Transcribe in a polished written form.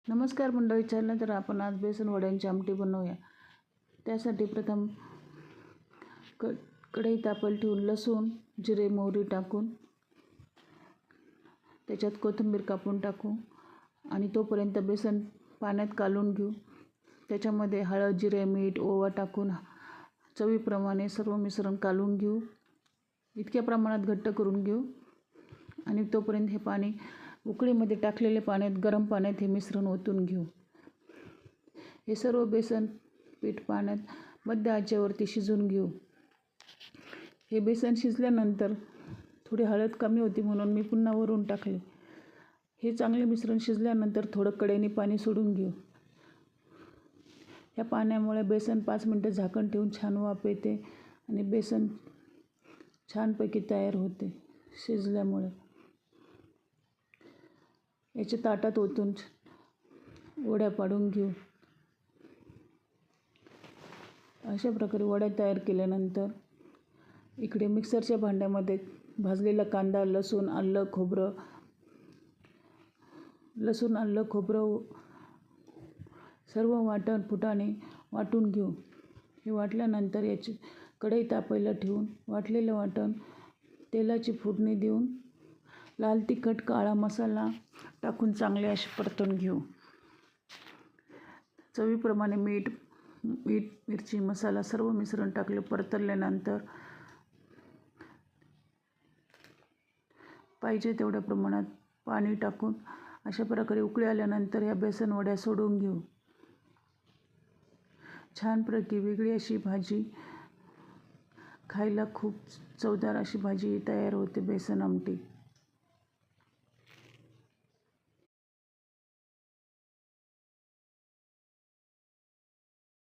नमस्कार मंडळी, चला तर आपण आज बेसन वड्यांची आमटी बनवूया। त्यासाठी प्रथम कढई तापायला ठेवून लसूण, जिरे, मोहरी टाकून त्याच्यात कोथिंबीर कापून टाकू आणि तोपर्यंत बेसन पाण्यात कालवून घेऊ। त्याच्यामध्ये हळद, जिरे, मीठ, ओवा टाकून चवीप्रमाणे सर्व मिश्रण कालवून घेऊ। इतक्या प्रमाणात घट्ट करून घेऊ आणि तोपर्यंत हे पाणी उकळीमध्ये टाकलेले पाण्यात, गरम पाण्यात हे मिश्रण ओतून घेऊ। हे सर्व बेसन पीठ पाण्यात मध्य आचेवरती शिजवून घेऊ। हे बेसन शिजल्यानंतर थोडी हळद कमी होती म्हणून मी पुन्हा वरून टाकले। हे चांगले मिश्रण शिजल्यानंतर थोडं कढईने पाणी सोडून घेऊ। या पाण्यामुळे बेसन 5 मिनिटं झाकण ठेवून छान वाफ येते आणि बेसन छानपैकी तयार होते शिजल्यामुळे। याच्या ताटात ओतून वड्या पाडून घेऊ। अशा प्रकारे वड्या तयार केल्यानंतर इकडे मिक्सरच्या भांड्यामध्ये भाजलेला कांदा, लसूण, आलं, खोबरं सर्व फुटाणे वाटून घेऊ। हे वाटल्यानंतर याची कढई तापायला ठेवून वाटलेलं वाटण तेलाची फोडणी देऊन लाल तिखट, काळा मसाला टाकून चांगले असे परतून घेऊ। चवीप्रमाणे मीठ, मिरची, मसाला सर्व मिश्रण टाकले। परतल्यानंतर पाहिजे तेवढ्या प्रमाणात पाणी टाकून अशा प्रकारे उकळी आल्यानंतर या बेसन वड्या सोडून घेऊ। छानपैकी वेगळी अशी भाजी, खायला खूप चवदार अशी भाजी तयार होते बेसन आमटी।